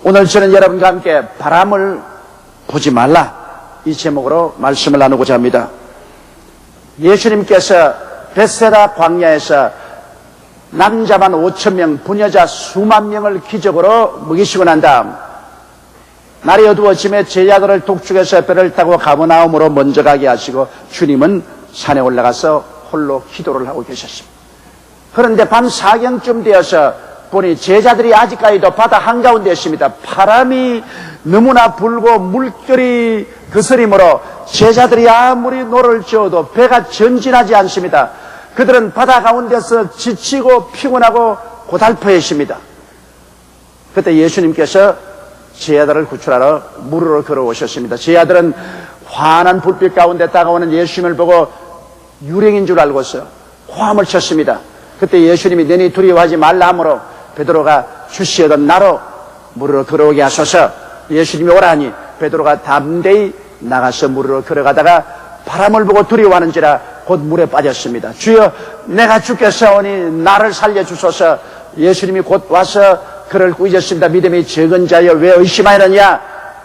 오늘 저는 여러분과 함께 바람을 보지 말라, 이 제목으로 말씀을 나누고자 합니다. 예수님께서 벳세다 광야에서 남자만 5,000명, 부녀자 수만 명을 기적으로 먹이시고 난 다음 날이 어두워짐에 제자들을 독촉해서 배를 타고 가버나움으로 먼저 가게 하시고 주님은 산에 올라가서 홀로 기도를 하고 계셨습니다. 그런데 밤 4경쯤 되어서 보니 제자들이 아직까지도 바다 한가운데 있습니다. 바람이 너무나 불고 물결이 거스림으로 제자들이 아무리 노를 저어도 배가 전진하지 않습니다. 그들은 바다 가운데서 지치고 피곤하고 고달퍼 있습니다. 그때 예수님께서 제자들을 구출하러 물으로 걸어오셨습니다. 제자들은 환한 불빛 가운데 다가오는 예수님을 보고 유령인 줄 알고서 호함을 쳤습니다. 그때 예수님이 너희 두려워하지 말라 하므로 베드로가 주시하던 나로 물으로 걸어오게 하소서. 예수님이 오라니 베드로가 담대히 나가서 물으로 걸어가다가 바람을 보고 두려워하는지라 곧 물에 빠졌습니다. 주여, 내가 죽겠사오니 나를 살려주소서. 예수님이 곧 와서 그를 꾸짖었습니다. 믿음이 적은 자여 왜 의심하느냐.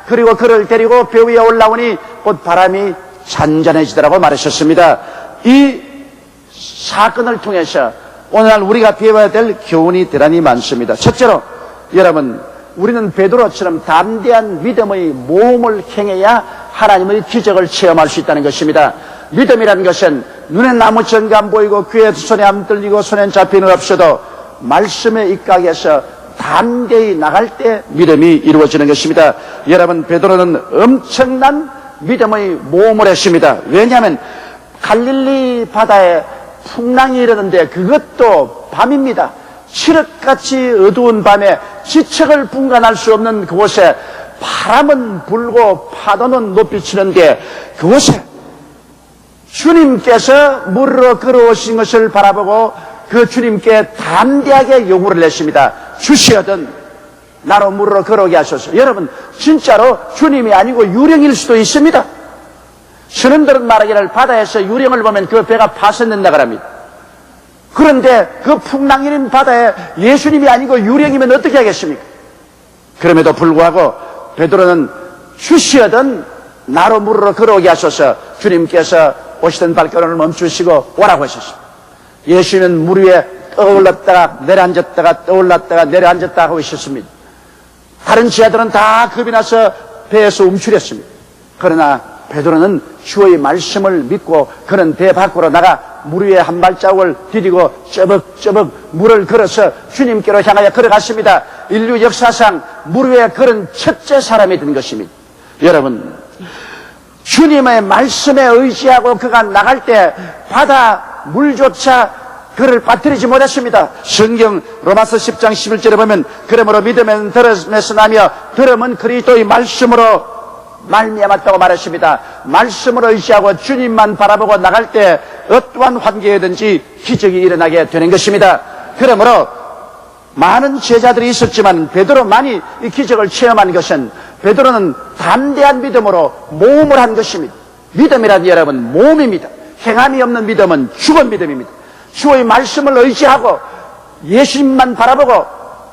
그리고 그를 데리고 배 위에 올라오니 곧 바람이 잔잔해지더라고 말하셨습니다. 이 사건을 통해서 오늘날 우리가 배워야 될 교훈이 대단히 많습니다. 첫째로, 여러분, 우리는 베드로처럼 담대한 믿음의 모험을 행해야 하나님의 기적을 체험할 수 있다는 것입니다. 믿음이라는 것은 눈에 나무천가 안 보이고 귀에 손에 안 들리고 손에 잡히는 없어도 말씀에 입각해서 담대히 나갈 때 믿음이 이루어지는 것입니다. 여러분, 베드로는 엄청난 믿음의 모험을 했습니다. 왜냐하면 갈릴리 바다에 풍랑이 일어났는데 그것도 밤입니다. 칠흑같이 어두운 밤에 지척을 분간할 수 없는 그곳에 바람은 불고 파도는 높이 치는데 그곳에 주님께서 물으로 걸어오신 것을 바라보고 그 주님께 담대하게 요구를 했습니다. 주시하던 나로 물으로 걸어오게 하소서. 여러분, 진짜로 주님이 아니고 유령일 수도 있습니다. 선원들은 말하기를 바다에서 유령을 보면 그 배가 파손된다고 합니다. 그런데 그 풍랑이는 바다에 예수님이 아니고 유령이면 어떻게 하겠습니까? 그럼에도 불구하고 베드로는 주시하던 나로 물으로 걸어오게 하소서. 주님께서 오시던 발걸음을 멈추시고 오라고 하셨습니다. 예수님은 물 위에 떠올랐다가 내려앉았다가 떠올랐다가 내려앉았다 하고 있었습니다. 다른 제자들은 다 겁이 나서 배에서 움츠렸습니다. 그러나 베드로는 주의 말씀을 믿고 그는 배 밖으로 나가 물 위에 한 발자국을 디디고 쩌벅쩌벅 물을 걸어서 주님께로 향하여 걸어갔습니다. 인류 역사상 물 위에 걸은 첫째 사람이 된 것입니다. 여러분, 주님의 말씀에 의지하고 그가 나갈 때 바다 물조차 그를 빠뜨리지 못했습니다. 성경 로마서 10장 11절에 보면 그러므로 믿음은 들음에서 나며 들음은 그리스도의 말씀으로 말미암았다고 말했습니다. 말씀을 의지하고 주님만 바라보고 나갈 때 어떠한 환경이든지 기적이 일어나게 되는 것입니다. 그러므로 많은 제자들이 있었지만 베드로만이 이 기적을 체험한 것은 베드로는 담대한 믿음으로 모험을 한 것입니다. 믿음이란 여러분 모험입니다. 행함이 없는 믿음은 죽은 믿음입니다. 주의 말씀을 의지하고 예수님만 바라보고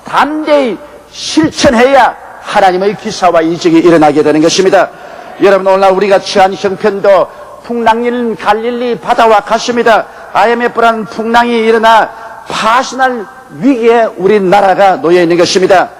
담대히 실천해야 하나님의 기사와 이적이 일어나게 되는 것입니다. 여러분, 오늘날 우리가 처한 형편도 풍랑일 갈릴리 바다와 같습니다. IMF라는 풍랑이 일어나 파산할 위기에 우리나라가 놓여 있는 것입니다.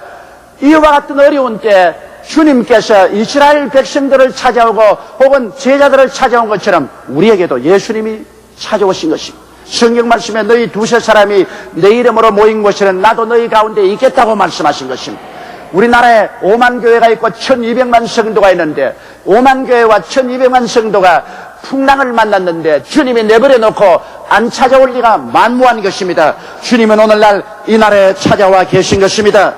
이와 같은 어려운 때 주님께서 이스라엘 백성들을 찾아오고 혹은 제자들을 찾아온 것처럼 우리에게도 예수님이 찾아오신 것입니다. 성경 말씀에 너희 두세 사람이 내 이름으로 모인 곳에는 나도 너희 가운데 있겠다고 말씀하신 것입니다. 우리나라에 5만 교회가 있고 1200만 성도가 있는데 5만 교회와 1200만 성도가 풍랑을 만났는데 주님이 내버려 놓고 안 찾아올 리가 만무한 것입니다. 주님은 오늘날 이 나라에 찾아와 계신 것입니다.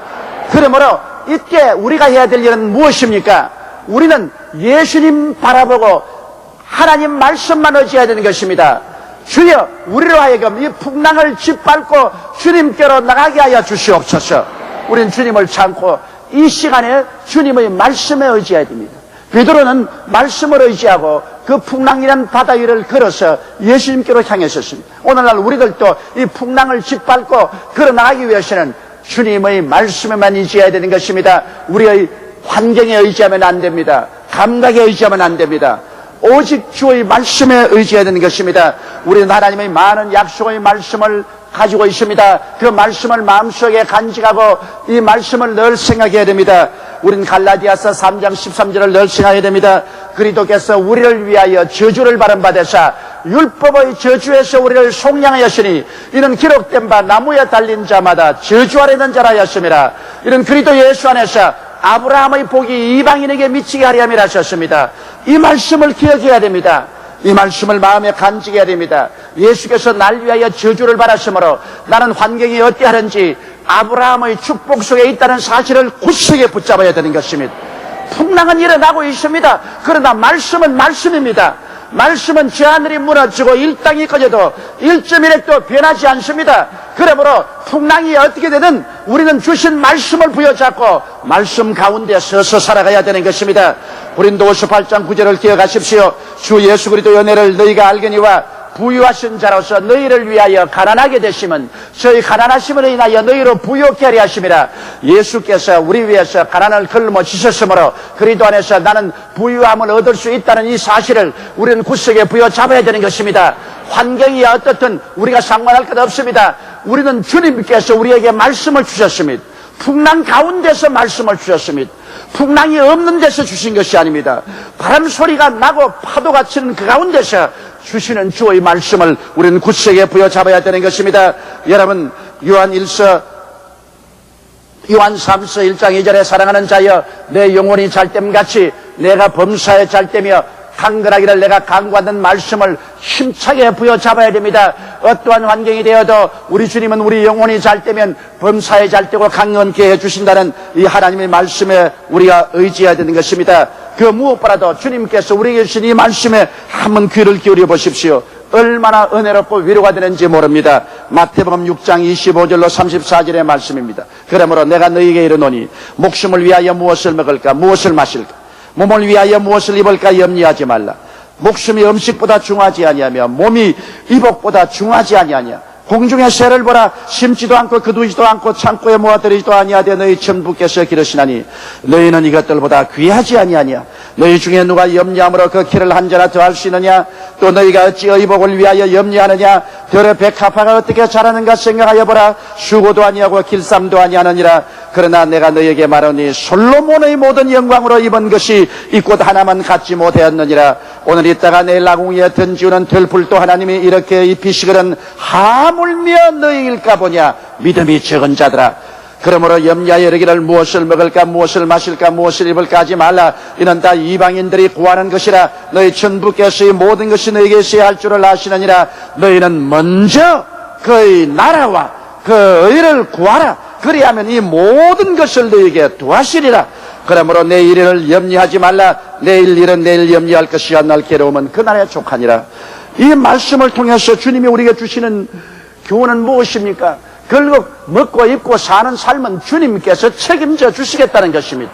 그러므로 이때 우리가 해야 될 일은 무엇입니까? 우리는 예수님 바라보고 하나님 말씀만 의지해야 되는 것입니다. 주여, 우리로 하여금 이 풍랑을 짓밟고 주님께로 나가게 하여 주시옵소서. 우리는 주님을 참고 이 시간에 주님의 말씀에 의지해야 됩니다. 베드로는 말씀을 의지하고 그 풍랑이란 바다 위를 걸어서 예수님께로 향했었습니다. 오늘날 우리들도 이 풍랑을 짓밟고 걸어나가기 위해서는 주님의 말씀에만 의지해야 되는 것입니다. 우리의 환경에 의지하면 안 됩니다. 감각에 의지하면 안 됩니다. 오직 주의 말씀에 의지해야 되는 것입니다. 우리는 하나님의 많은 약속의 말씀을 가지고 있습니다. 그 말씀을 마음속에 간직하고 이 말씀을 늘 생각해야 됩니다. 우리는 갈라디아서 3장 13절을 늘 생각해야 됩니다. 그리스도께서 우리를 위하여 저주를 받으사 율법의 저주에서 우리를 속량하였으니 이는 기록된 바 나무에 달린 자마다 저주 아래 있는 자라 하였습니다. 이는 그리스도 예수 안에서 아브라함의 복이 이방인에게 미치게 하려 함이라 하셨습니다. 이 말씀을 기억해야 됩니다. 이 말씀을 마음에 간직해야 됩니다. 예수께서 날 위하여 저주를 받았으므로 나는 환경이 어떠하든지 아브라함의 축복 속에 있다는 사실을 굳세게 붙잡아야 되는 것입니다. 풍랑은 일어나고 있습니다. 그러나 말씀은 말씀입니다. 말씀은 저 하늘이 무너지고 일 땅이 꺼져도 1.1핵도 변하지 않습니다. 그러므로 풍랑이 어떻게 되든 우리는 주신 말씀을 부여잡고 말씀 가운데 서서 살아가야 되는 것입니다. 고린도후서 8장 9절을 기억하십시오. 주 예수 그리스도의 은혜를 너희가 알거니와 부유하신 자로서 너희를 위하여 가난하게 되심은 저희 가난하심으로 인하여 너희로 부유케 하려 하심이라. 예수께서 우리 위해서 가난을 걸머지셨으므로 그리스도 안에서 나는 부유함을 얻을 수 있다는 이 사실을 우리는 굳세게 부여잡아야 되는 것입니다. 환경이 어떻든 우리가 상관할 것 없습니다. 우리는 주님께서 우리에게 말씀을 주셨습니다. 풍랑 가운데서 말씀을 주셨습니다. 풍랑이 없는 데서 주신 것이 아닙니다. 바람 소리가 나고 파도가 치는 그 가운데서 주시는 주의 말씀을 우리는 굳세게 부여잡아야 되는 것입니다. 여러분, 요한 3서 1장 2절에 사랑하는 자여 내 영혼이 잘됨같이 내가 범사에 잘되며 강건하기를 내가 강구하는 말씀을 힘차게 부여잡아야 됩니다. 어떠한 환경이 되어도 우리 주님은 우리 영혼이 잘되면 범사에 잘되고 강건케 해주신다는 이 하나님의 말씀에 우리가 의지해야 되는 것입니다. 그 무엇보다도 주님께서 우리에게 주신 이 말씀에 한번 귀를 기울여 보십시오. 얼마나 은혜롭고 위로가 되는지 모릅니다. 마태복음 6장 25절로 34절의 말씀입니다. 그러므로 내가 너희에게 이르노니 목숨을 위하여 무엇을 먹을까 무엇을 마실까 몸을 위하여 무엇을 입을까 염려하지 말라. 목숨이 음식보다 중하지 아니하며 몸이 이복보다 중하지 아니하냐. 공중의 새를 보라. 심지도 않고 거두지도 않고 창고에 모아들이지도 아니하되 너희 천부께서 기르시나니 너희는 이것들보다 귀하지 아니하냐. 너희 중에 누가 염려함으로 그 키를 한 자나 더할 수 있느냐. 또 너희가 어찌 의복을 위하여 염려하느냐. 들의 백합화가 어떻게 자라는가 생각하여 보라. 수고도 아니하고 길쌈도 아니하느니라. 그러나 내가 너희에게 말하니 솔로몬의 모든 영광으로 입은 것이 이 꽃 하나만 갖지 못하였느니라. 오늘 있다가 내일 나궁이에 던지우는 들풀도 하나님이 이렇게 입히시거든 하물며 너희일까 보냐. 믿음이 적은 자들아. 그러므로 염려하여 이르기를 무엇을 먹을까 무엇을 마실까 무엇을 입을까 하지 말라. 이는 다 이방인들이 구하는 것이라. 너희 천부께서 이 모든 것이 너희에게 있어야 할 줄을 아시느니라. 너희는 먼저 그의 나라와 그 의를 구하라. 그리하면 이 모든 것을 너희에게 도하시리라. 그러므로 내일 일을 염려하지 말라. 내일 일은 내일 염려할 것이야. 날 괴로움은 그날에 족하니라. 이 말씀을 통해서 주님이 우리에게 주시는 교훈은 무엇입니까? 결국 먹고 입고 사는 삶은 주님께서 책임져 주시겠다는 것입니다.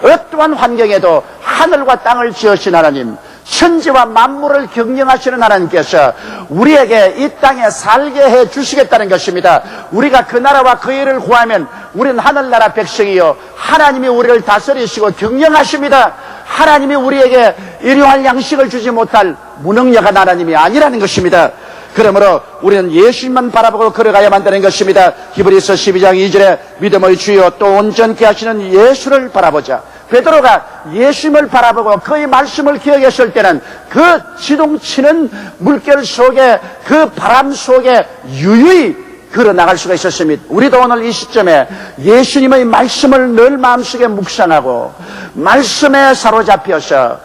어떠한 환경에도 하늘과 땅을 지으신 하나님, 천지와 만물을 경영하시는 하나님께서 우리에게 이 땅에 살게 해 주시겠다는 것입니다. 우리가 그 나라와 그 일을 구하면 우리는 하늘나라 백성이요 하나님이 우리를 다스리시고 경영하십니다. 하나님이 우리에게 일용할 양식을 주지 못할 무능력한 하나님이 아니라는 것입니다. 그러므로 우리는 예수님만 바라보고 걸어가야만 되는 것입니다. 히브리서 12장 2절에 믿음의 주요 또 온전케 하시는 예수를 바라보자. 베드로가 예수님을 바라보고 그의 말씀을 기억했을 때는 그 지동치는 물결 속에 그 바람 속에 유유히 걸어나갈 수가 있었습니다. 우리도 오늘 이 시점에 예수님의 말씀을 늘 마음속에 묵상하고 말씀에 사로잡혀서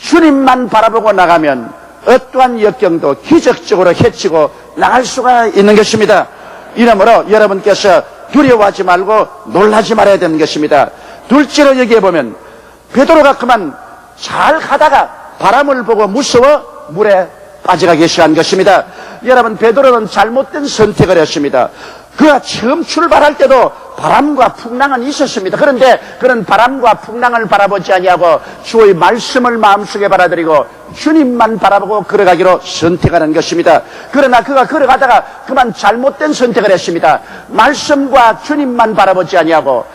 주님만 바라보고 나가면 어떠한 역경도 기적적으로 헤치고 나갈 수가 있는 것입니다. 이러므로 여러분께서 두려워하지 말고 놀라지 말아야 되는 것입니다. 둘째로 얘기해보면 베드로가 그만 잘 가다가 바람을 보고 무서워 물에 빠져가기 시작한 것입니다. 여러분, 베드로는 잘못된 선택을 했습니다. 그가 처음 출발할 때도 바람과 풍랑은 있었습니다. 그런데 그런 바람과 풍랑을 바라보지 아니하고 주의 말씀을 마음속에 받아들이고 주님만 바라보고 걸어가기로 선택하는 것입니다. 그러나 그가 걸어가다가 그만 잘못된 선택을 했습니다. 말씀과 주님만 바라보지 아니하고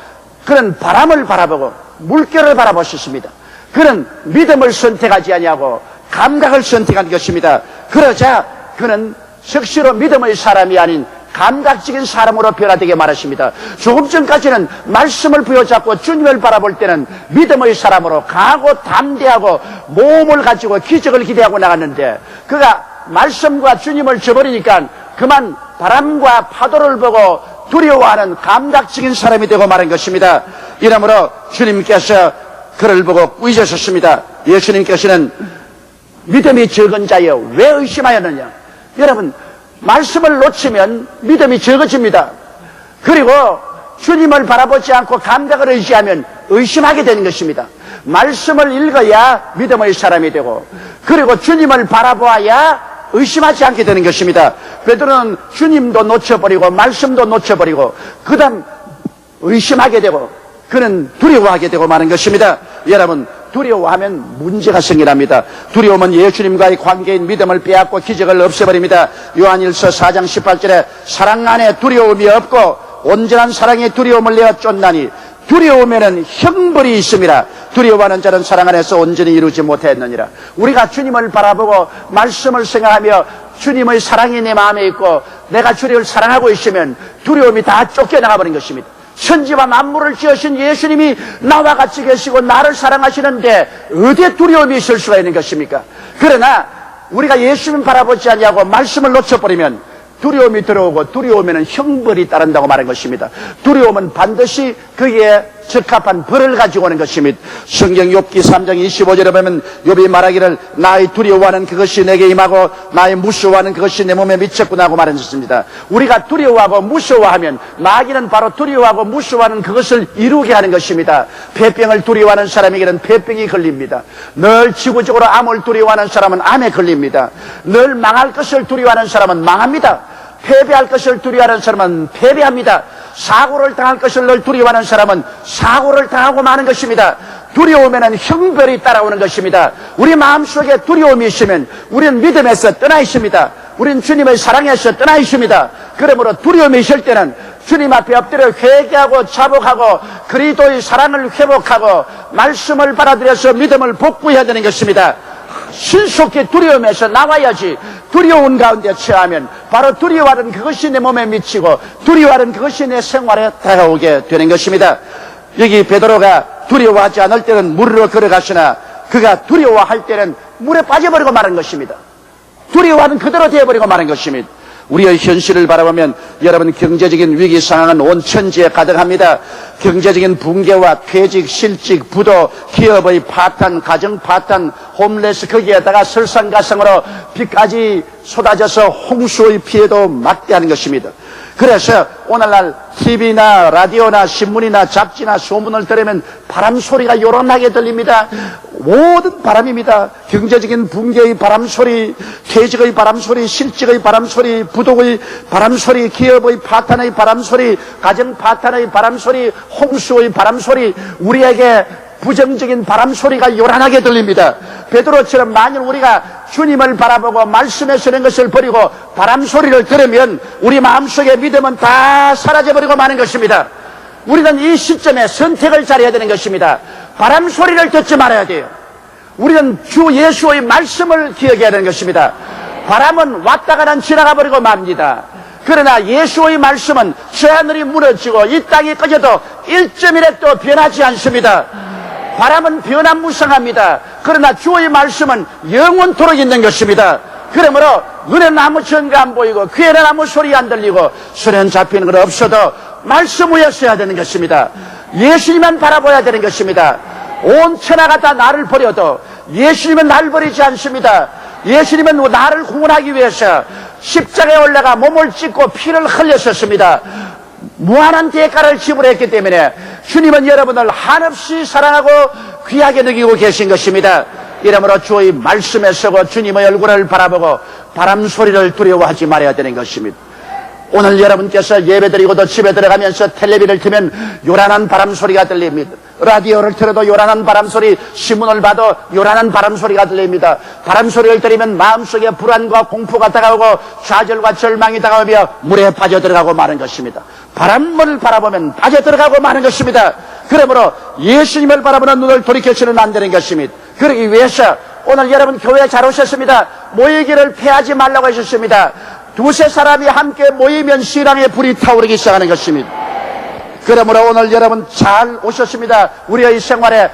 그런 바람을 바라보고 물결을 바라보셨습니다. 그는 믿음을 선택하지 아니하고 감각을 선택한 것입니다. 그러자 그는 적시로 믿음의 사람이 아닌 감각적인 사람으로 변화되게 말하십니다. 조금 전까지는 말씀을 부여잡고 주님을 바라볼 때는 믿음의 사람으로 강하고 담대하고 모험을 가지고 기적을 기대하고 나갔는데 그가 말씀과 주님을 저버리니까 그만 바람과 파도를 보고 두려워하는 감각적인 사람이 되고 말한 것입니다. 이러므로 주님께서 그를 보고 꾸짖으셨습니다. 예수님께서는 믿음이 적은 자여 왜 의심하였느냐. 여러분, 말씀을 놓치면 믿음이 적어집니다. 그리고 주님을 바라보지 않고 감각을 의지하면 의심하게 되는 것입니다. 말씀을 읽어야 믿음의 사람이 되고 그리고 주님을 바라보아야 의심하지 않게 되는 것입니다. 베드로는 주님도 놓쳐버리고 말씀도 놓쳐버리고 그 다음 의심하게 되고 그는 두려워하게 되고 마는 것입니다. 여러분, 두려워하면 문제가 생겨납니다. 두려움은 예수님과의 관계인 믿음을 빼앗고 기적을 없애버립니다. 요한일서 4장 18절에 사랑 안에 두려움이 없고 온전한 사랑의 두려움을 내어 쫓나니 두려움에는 형벌이 있습니다. 두려워하는 자는 사랑 안에서 온전히 이루지 못했느니라. 우리가 주님을 바라보고 말씀을 생각하며 주님의 사랑이 내 마음에 있고 내가 주님을 사랑하고 있으면 두려움이 다 쫓겨나가 버린 것입니다. 천지와 만물을 지으신 예수님이 나와 같이 계시고 나를 사랑하시는데 어디에 두려움이 있을 수가 있는 것입니까? 그러나 우리가 예수님 바라보지 않냐고 말씀을 놓쳐버리면 두려움이 들어오고 두려움에는 형벌이 따른다고 말한 것입니다. 두려움은 반드시 그에 적합한 벌을 가지고 오는 것입니다. 성경 욥기 3장 25절에 보면 욥이 말하기를 나의 두려워하는 그것이 내게 임하고 나의 무서워하는 그것이 내 몸에 미쳤구나 하고 말했습니다. 우리가 두려워하고 무서워하면 마귀는 바로 두려워하고 무서워하는 그것을 이루게 하는 것입니다. 폐병을 두려워하는 사람에게는 폐병이 걸립니다. 늘 지구적으로 암을 두려워하는 사람은 암에 걸립니다. 늘 망할 것을 두려워하는 사람은 망합니다. 패배할 것을 두려워하는 사람은 패배합니다. 사고를 당할 것을 늘 두려워하는 사람은 사고를 당하고 마는 것입니다. 두려움에는 형벌이 따라오는 것입니다. 우리 마음속에 두려움이 있으면 우리는 믿음에서 떠나 있습니다. 우리는 주님의 사랑에서 떠나 있습니다. 그러므로 두려움이 있을 때는 주님 앞에 엎드려 회개하고 자복하고 그리스도의 사랑을 회복하고 말씀을 받아들여서 믿음을 복구해야 되는 것입니다. 신속히 두려움에서 나와야지. 두려운 가운데 처하면 바로 두려워하는 그것이 내 몸에 미치고 두려워하는 그것이 내 생활에 다가오게 되는 것입니다. 여기 베드로가 두려워하지 않을 때는 물으로 걸어가시나 그가 두려워할 때는 물에 빠져버리고 마는 것입니다. 두려워하는 그대로 되어버리고 마는 것입니다. 우리의 현실을 바라보면 여러분 경제적인 위기 상황은 온 천지에 가득합니다. 경제적인 붕괴와 퇴직, 실직, 부도, 기업의 파탄, 가정 파탄, 홈레스 거기에다가 설상가상으로 빚까지 쏟아져서 홍수의 피해도 막대한 것입니다. 그래서 오늘날 TV나 라디오나 신문이나 잡지나 소문을 들으면 바람 소리가 요란하게 들립니다. 모든 바람입니다. 경제적인 붕괴의 바람 소리, 퇴직의 바람 소리, 실직의 바람 소리, 부도의 바람 소리, 기업의 파탄의 바람 소리, 가정 파탄의 바람 소리, 홍수의 바람 소리, 우리에게 부정적인 바람 소리가 요란하게 들립니다. 베드로처럼 만일 우리가 주님을 바라보고 말씀에 서는 것을 버리고 바람 소리를 들으면 우리 마음속의 믿음은 다 사라져버리고 마는 것입니다. 우리는 이 시점에 선택을 잘해야 되는 것입니다. 바람 소리를 듣지 말아야 돼요. 우리는 주 예수의 말씀을 기억해야 되는 것입니다. 바람은 왔다가는 지나가 버리고 맙니다. 그러나 예수의 말씀은 저 하늘이 무너지고 이 땅이 꺼져도 1.1획도 변하지 않습니다. 바람은 변화무쌍합니다. 그러나 주의 말씀은 영원토록 있는 것입니다. 그러므로 눈에는 아무 증거 안 보이고 귀에는 아무 소리 안 들리고 손에는 잡히는 건 없어도 말씀 위에 서야 되는 것입니다. 예수님만 바라봐야 되는 것입니다. 온 천하가 다 나를 버려도 예수님은 나를 버리지 않습니다. 예수님은 나를 구원하기 위해서 십자가에 올라가 몸을 찢고 피를 흘렸었습니다. 무한한 대가를 지불했기 때문에 주님은 여러분을 한없이 사랑하고 귀하게 느끼고 계신 것입니다. 이러므로 주의 말씀에 서고 주님의 얼굴을 바라보고 바람 소리를 두려워하지 말아야 되는 것입니다. 오늘 여러분께서 예배드리고도 집에 들어가면서 텔레비를 틀면 요란한 바람 소리가 들립니다. 라디오를 틀어도 요란한 바람 소리, 신문을 봐도 요란한 바람 소리가 들립니다. 바람 소리를 들으면 마음속에 불안과 공포가 다가오고 좌절과 절망이 다가오며 물에 빠져들어가고 마는 것입니다. 바람을 바라보면 빠져들어가고 마는 것입니다. 그러므로 예수님을 바라보는 눈을 돌이켜서는 안 되는 것입니다. 그러기 위해서 오늘 여러분 교회에 잘 오셨습니다. 모이기를 피하지 말라고 하셨습니다. 두세 사람이 함께 모이면 신앙의 불이 타오르기 시작하는 것입니다. 그러므로 오늘 여러분 잘 오셨습니다. 우리의 생활에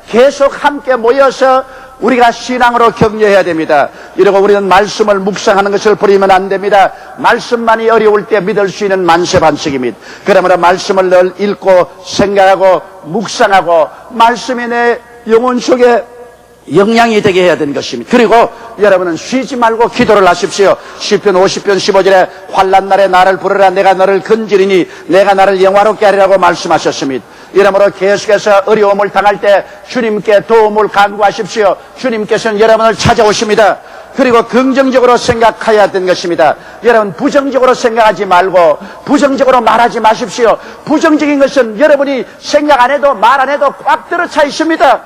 계속 함께 모여서 우리가 신앙으로 격려해야 됩니다. 이러고 우리는 말씀을 묵상하는 것을 버리면 안 됩니다. 말씀만이 어려울 때 믿을 수 있는 만세반석입니다. 그러므로 말씀을 늘 읽고 생각하고 묵상하고 말씀이 내 영혼 속에 영향이 되게 해야 되는 것입니다. 그리고 여러분은 쉬지 말고 기도를 하십시오. 시편 50편 15절에 환난 날에 나를 부르라 내가 너를 건지리니 내가 나를 영화롭게 하리라고 말씀하셨습니다. 이러므로 계속해서 어려움을 당할 때 주님께 도움을 간구하십시오. 주님께서는 여러분을 찾아오십니다. 그리고 긍정적으로 생각해야 되는 것입니다. 여러분 부정적으로 생각하지 말고 부정적으로 말하지 마십시오. 부정적인 것은 여러분이 생각 안 해도 말 안 해도 꽉 들어차 있습니다.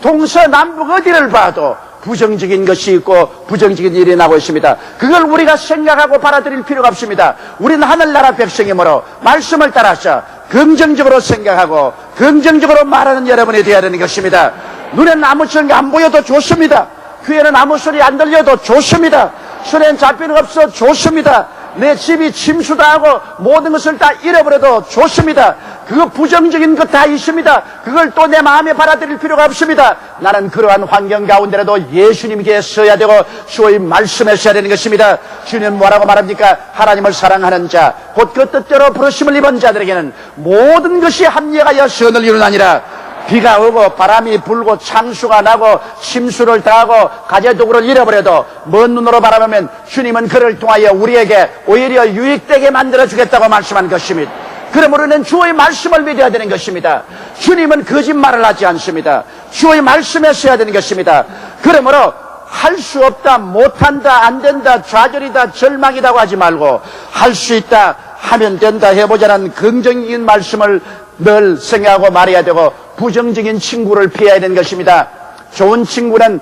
동서남북 어디를 봐도 부정적인 것이 있고 부정적인 일이 나고 있습니다. 그걸 우리가 생각하고 받아들일 필요가 없습니다. 우리는 하늘나라 백성이므로 말씀을 따라서 긍정적으로 생각하고 긍정적으로 말하는 여러분이 되어야 되는 것입니다. 눈에는 아무 소리 안 보여도 좋습니다. 귀에는 아무 소리 안 들려도 좋습니다. 손에는 잡히는 없어 좋습니다. 내 집이 침수당하고 모든 것을 다 잃어버려도 좋습니다. 그거 부정적인 것 다 있습니다. 그걸 또 내 마음에 받아들일 필요가 없습니다. 나는 그러한 환경 가운데라도 예수님께 서야 되고 주의 말씀에 서야 되는 것입니다. 주님은 뭐라고 말합니까? 하나님을 사랑하는 자 곧 그 뜻대로 부르심을 입은 자들에게는 모든 것이 합력하여 선을 이루나니라. 비가 오고 바람이 불고 창수가 나고 침수를 당하고 가재도구를 잃어버려도 먼 눈으로 바라보면 주님은 그를 통하여 우리에게 오히려 유익되게 만들어주겠다고 말씀한 것입니다. 그러므로 우리는 주의 말씀을 믿어야 되는 것입니다. 주님은 거짓말을 하지 않습니다. 주의 말씀에 서야 되는 것입니다. 그러므로 할 수 없다, 못한다, 안 된다, 좌절이다, 절망이라고 하지 말고 할 수 있다, 하면 된다, 해보자는 긍정적인 말씀을 늘 생각하고 말해야 되고 부정적인 친구를 피해야 되는 것입니다. 좋은 친구는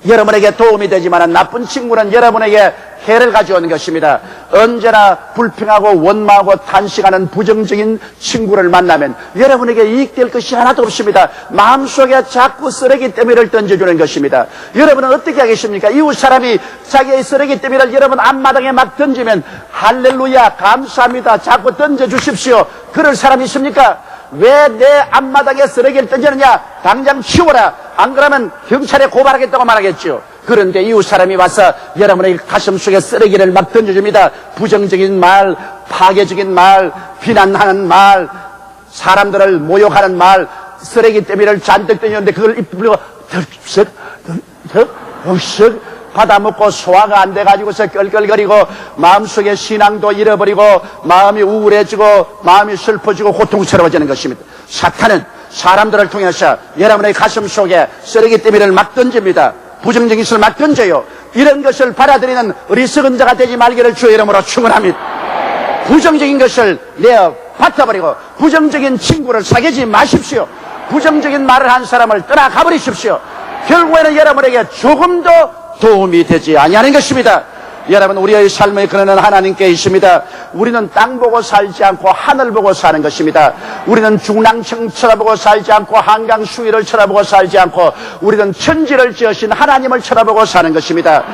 여러분에게 도움이 되지만 나쁜 친구는 여러분에게 해를 가져오는 것입니다. 언제나 불평하고 원망하고 탄식하는 부정적인 친구를 만나면 여러분에게 이익될 것이 하나도 없습니다. 마음속에 자꾸 쓰레기 더미를 던져주는 것입니다. 여러분은 어떻게 하겠습니까? 이웃 사람이 자기의 쓰레기 더미를 여러분 앞마당에 막 던지면 할렐루야 감사합니다 자꾸 던져주십시오. 그럴 사람이 있습니까? 왜 내 앞마당에 쓰레기를 던지느냐? 당장 치워라. 안 그러면 경찰에 고발하겠다고 말하겠죠. 그런데 이웃 사람이 와서 여러분의 가슴 속에 쓰레기를 막 던져줍니다. 부정적인 말, 파괴적인 말, 비난하는 말, 사람들을 모욕하는 말, 쓰레기 더미를 잔뜩 던졌는데 그걸 입 불리고 덜썩 받아먹고 소화가 안 돼가지고서 껄껄거리고 마음속에 신앙도 잃어버리고 마음이 우울해지고 마음이 슬퍼지고 고통스러워지는 것입니다. 사탄은 사람들을 통해서 여러분의 가슴 속에 쓰레기 더미를 막 던집니다. 부정적인 것을 막 던져요. 이런 것을 받아들이는 어리석은 자가 되지 말기를 주의 이름으로 축원합니다. 부정적인 것을 내어 받아버리고 부정적인 친구를 사귀지 마십시오. 부정적인 말을 한 사람을 떠나가버리십시오. 결국에는 여러분에게 조금도 도움이 되지 아니하는 것입니다. 여러분 우리의 삶의 근원은 하나님께 있습니다. 우리는 땅 보고 살지 않고 하늘 보고 사는 것입니다. 우리는 중랑청 쳐다보고 살지 않고 한강 수위를 쳐다보고 살지 않고 우리는 천지를 지으신 하나님을 쳐다보고 사는 것입니다.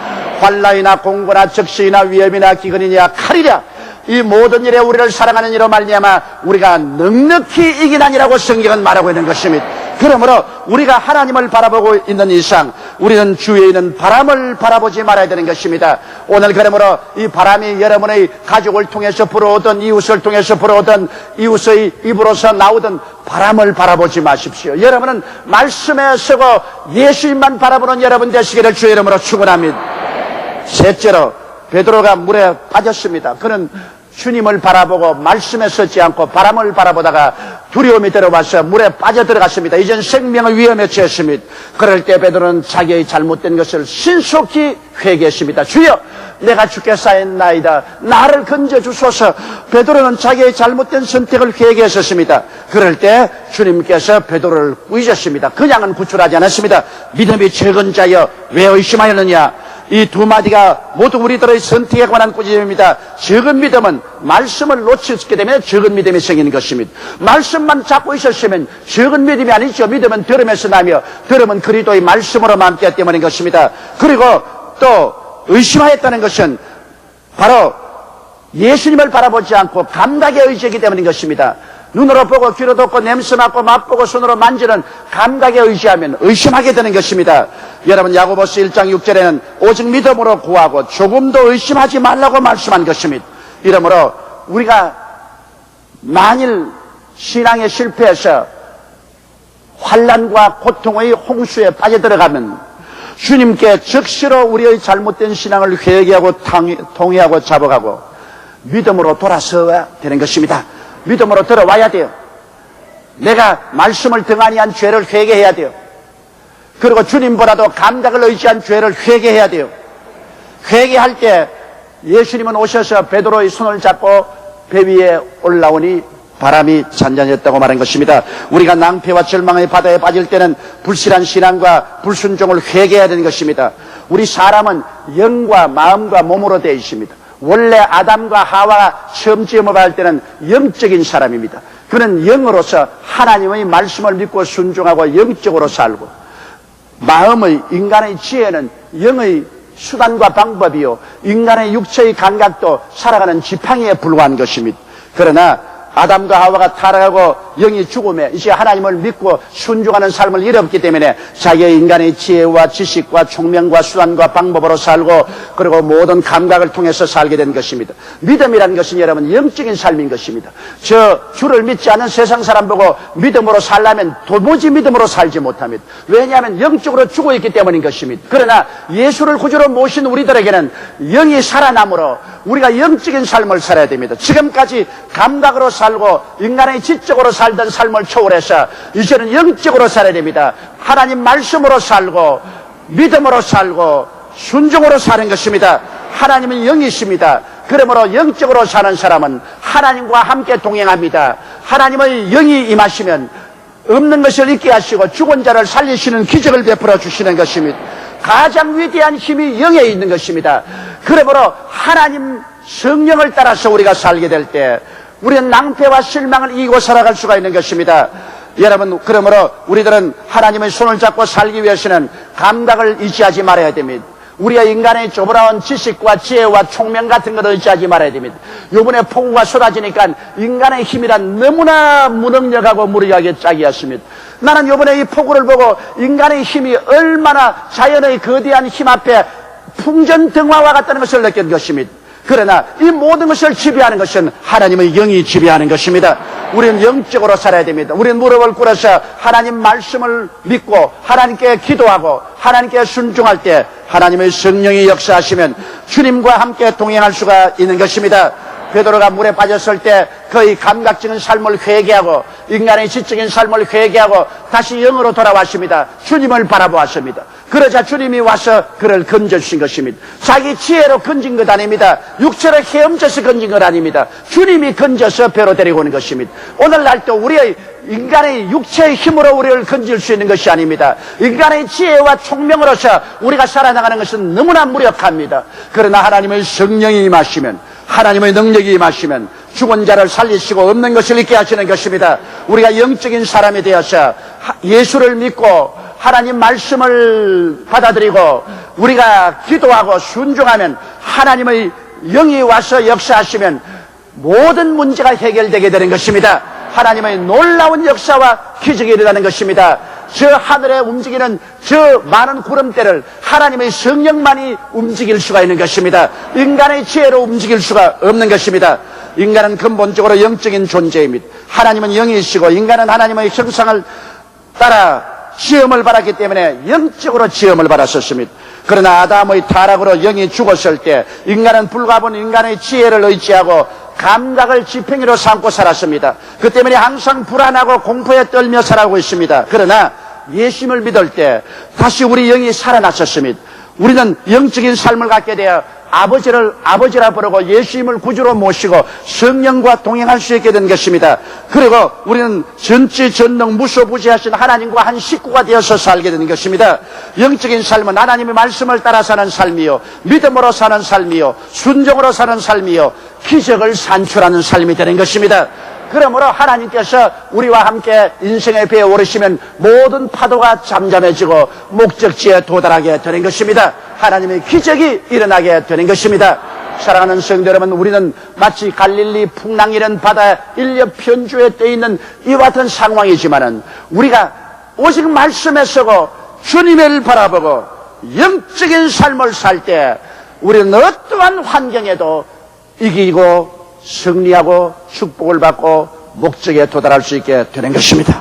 환난이나 공고나 적시나 위험이나 기근이냐 칼이랴 이 모든 일에 우리를 사랑하는 이로 말미암아 우리가 넉넉히 이기나니라고 성경은 말하고 있는 것입니다. 그러므로 우리가 하나님을 바라보고 있는 이상 우리는 주위에 있는 바람을 바라보지 말아야 되는 것입니다. 오늘 그러므로 이 바람이 여러분의 가족을 통해서 불어오던 이웃을 통해서 불어오던 이웃의 입으로서 나오던 바람을 바라보지 마십시오. 여러분은 말씀에 서고 예수님만 바라보는 여러분 되시기를 주의 이름으로 축원합니다. 셋째로 베드로가 물에 빠졌습니다. 그는 주님을 바라보고 말씀에 서지 않고 바람을 바라보다가 두려움이 들어와서 물에 빠져들어갔습니다. 이젠 생명의 위험에 처했습니다. 그럴 때 베드로는 자기의 잘못된 것을 신속히 회개했습니다. 주여, 내가 주께 쌓였나이다. 나를 건져주소서. 베드로는 자기의 잘못된 선택을 회개했었습니다. 그럴 때 주님께서 베드로를 꾸짖으셨습니다. 그냥은 구출하지 않았습니다. 믿음이 적은 자여 왜 의심하였느냐. 이 두 마디가 모두 우리들의 선택에 관한 꾸짖음입니다. 적은 믿음은 말씀을 놓치게 되면 적은 믿음이 생기는 것입니다. 말씀만 잡고 있었으면 적은 믿음이 아니죠. 믿음은 들음에서 나며 들음은 그리스도의 말씀으로 함께 때문인 것입니다. 그리고 또 의심하였다는 것은 바로 예수님을 바라보지 않고 감각에 의지하기 때문인 것입니다. 눈으로 보고 귀로 듣고 냄새 맡고 맛보고 손으로 만지는 감각에 의지하면 의심하게 되는 것입니다. 여러분, 야고보서 1장 6절에는 오직 믿음으로 구하고 조금도 의심하지 말라고 말씀한 것입니다. 이러므로 우리가 만일 신앙에 실패해서 환난과 고통의 홍수에 빠져들어가면 주님께 적시로 우리의 잘못된 신앙을 회개하고 통회하고 잡아가고 믿음으로 돌아서야 되는 것입니다. 믿음으로 들어와야 돼요. 내가 말씀을 등한히 한 죄를 회개해야 돼요. 그리고 주님보다도 감각을 의지한 죄를 회개해야 돼요. 회개할 때 예수님은 오셔서 베드로의 손을 잡고 배 위에 올라오니 바람이 잔잔했다고 말한 것입니다. 우리가 낭패와 절망의 바다에 빠질 때는 불실한 신앙과 불순종을 회개해야 되는 것입니다. 우리 사람은 영과 마음과 몸으로 되어 있습니다. 원래 아담과 하와가 처음 지음을 받을 때는 영적인 사람입니다. 그는 영으로서 하나님의 말씀을 믿고 순종하고 영적으로 살고, 마음의 인간의 지혜는 영의 수단과 방법이요 인간의 육체의 감각도 살아가는 지팡이에 불과한 것입니다. 그러나 아담과 하와가 타락하고 영이 죽음에 이제 하나님을 믿고 순종하는 삶을 잃었기 때문에 자기의 인간의 지혜와 지식과 총명과 수단과 방법으로 살고 그리고 모든 감각을 통해서 살게 된 것입니다. 믿음이라는 것은 여러분 영적인 삶인 것입니다. 저 주를 믿지 않는 세상 사람 보고 믿음으로 살려면 도무지 믿음으로 살지 못합니다. 왜냐하면 영적으로 죽어있기 때문인 것입니다. 그러나 예수를 구주로 모신 우리들에게는 영이 살아남으로 우리가 영적인 삶을 살아야 됩니다. 지금까지 감각으로 살고 인간의 지적으로 살던 삶을 초월해서 이제는 영적으로 살아야 됩니다. 하나님 말씀으로 살고 믿음으로 살고 순종으로 사는 것입니다. 하나님은 영이십니다. 그러므로 영적으로 사는 사람은 하나님과 함께 동행합니다. 하나님의 영이 임하시면 없는 것을 있게 하시고 죽은 자를 살리시는 기적을 베풀어 주시는 것입니다. 가장 위대한 힘이 영에 있는 것입니다. 그러므로 하나님 성령을 따라서 우리가 살게 될 때 우리는 낭패와 실망을 이기고 살아갈 수가 있는 것입니다. 여러분, 그러므로 우리들은 하나님의 손을 잡고 살기 위해서는 감각을 의지하지 말아야 됩니다. 우리가 인간의 조브라운 지식과 지혜와 총명 같은 것을 의지하지 말아야 됩니다. 요번에 폭우가 쏟아지니까 인간의 힘이란 너무나 무능력하고 무리하게 짝이었습니다. 나는 요번에 이 폭우를 보고 인간의 힘이 얼마나 자연의 거대한 힘 앞에 풍전등화와 같다는 것을 느낀 것입니다. 그러나 이 모든 것을 지배하는 것은 하나님의 영이 지배하는 것입니다. 우리는 영적으로 살아야 됩니다. 우리는 무릎을 꿇어서 하나님 말씀을 믿고 하나님께 기도하고 하나님께 순종할 때 하나님의 성령이 역사하시면 주님과 함께 동행할 수가 있는 것입니다. 베드로가 물에 빠졌을 때 그의 감각적인 삶을 회개하고 인간의 지적인 삶을 회개하고 다시 영으로 돌아왔습니다. 주님을 바라보았습니다. 그러자 주님이 와서 그를 건져주신 것입니다. 자기 지혜로 건진 것 아닙니다. 육체로 헤엄쳐서 건진 것 아닙니다. 주님이 건져서 배로 데리고 오는 것입니다. 오늘날도 우리의 인간의 육체의 힘으로 우리를 건질 수 있는 것이 아닙니다. 인간의 지혜와 총명으로서 우리가 살아나가는 것은 너무나 무력합니다. 그러나 하나님의 성령이 임하시면, 하나님의 능력이 임하시면 죽은 자를 살리시고 없는 것을 있게 하시는 것입니다. 우리가 영적인 사람이 되어서 예수를 믿고 하나님 말씀을 받아들이고 우리가 기도하고 순종하면 하나님의 영이 와서 역사하시면 모든 문제가 해결되게 되는 것입니다. 하나님의 놀라운 역사와 기적이 일어나는 것입니다. 저 하늘에 움직이는 저 많은 구름대를 하나님의 성령만이 움직일 수가 있는 것입니다. 인간의 지혜로 움직일 수가 없는 것입니다. 인간은 근본적으로 영적인 존재입니다. 하나님은 영이시고 인간은 하나님의 형상을 따라 지음을 받았기 때문에 영적으로 지음을 받았었습니다. 그러나 아담의 타락으로 영이 죽었을 때 인간은 불가분 인간의 지혜를 의지하고 감각을 지팽이로 삼고 살았습니다. 그 때문에 항상 불안하고 공포에 떨며 살아가고 있습니다. 그러나 예수님을 믿을 때 다시 우리 영이 살아났었습니다. 우리는 영적인 삶을 갖게 되어 아버지라 부르고 예수님을 구주로 모시고 성령과 동행할 수 있게 된 것입니다. 그리고 우리는 전지전능 무소부지하신 하나님과 한 식구가 되어서 살게 된 것입니다. 영적인 삶은 하나님의 말씀을 따라 사는 삶이요, 믿음으로 사는 삶이요, 순종으로 사는 삶이요, 기적을 산출하는 삶이 되는 것입니다. 그러므로 하나님께서 우리와 함께 인생의 배에 오르시면 모든 파도가 잠잠해지고 목적지에 도달하게 되는 것입니다. 하나님의 기적이 일어나게 되는 것입니다. 사랑하는 성도 여러분, 우리는 마치 갈릴리 풍랑이는 바다 일옆 편주에 떠 있는 이와 같은 상황이지만은 우리가 오직 말씀에 서고 주님을 바라보고 영적인 삶을 살 때 우리는 어떠한 환경에도 이기고 승리하고 축복을 받고 목적에 도달할 수 있게 되는 것입니다.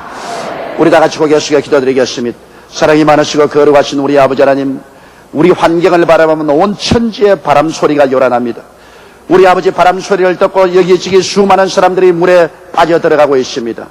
우리 다 같이 고개 숙여 기도드리겠습니다. 사랑이 많으시고 거룩하신 우리 아버지 하나님, 우리 환경을 바라보면 온 천지의 바람 소리가 요란합니다. 우리 아버지 바람 소리를 듣고 여기저기 수많은 사람들이 물에 빠져 들어가고 있습니다.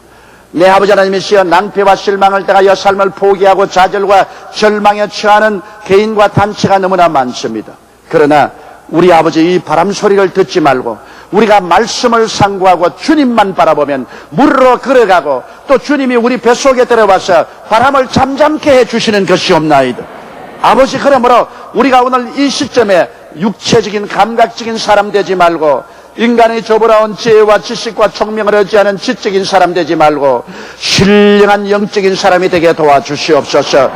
내 아버지 하나님이시여, 낭패와 실망을 당하여 삶을 포기하고 좌절과 절망에 처하는 개인과 단체가 너무나 많습니다. 그러나 우리 아버지, 이 바람 소리를 듣지 말고 우리가 말씀을 상고하고 주님만 바라보면 물으로 걸어가고 또 주님이 우리 뱃속에 들어와서 바람을 잠잠케 해주시는 것이 없나이다. 아버지, 그러므로 우리가 오늘 이 시점에 육체적인 감각적인 사람 되지 말고 인간의 조부라운 지혜와 지식과 총명을 의지하는 지적인 사람 되지 말고 신령한 영적인 사람이 되게 도와주시옵소서.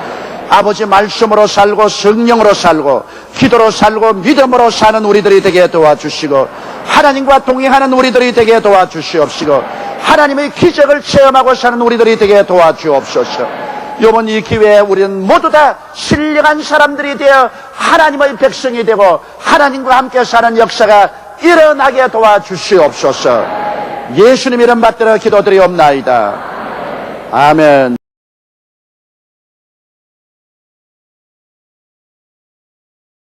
아버지, 말씀으로 살고 성령으로 살고 기도로 살고 믿음으로 사는 우리들이 되게 도와주시고 하나님과 동행하는 우리들이 되게 도와주시옵시고 하나님의 기적을 체험하고 사는 우리들이 되게 도와주옵소서. 이번 이 기회에 우리는 모두 다 신령한 사람들이 되어 하나님의 백성이 되고 하나님과 함께 사는 역사가 일어나게 도와주시옵소서. 예수님 이름 받들어 기도드리옵나이다. 아멘.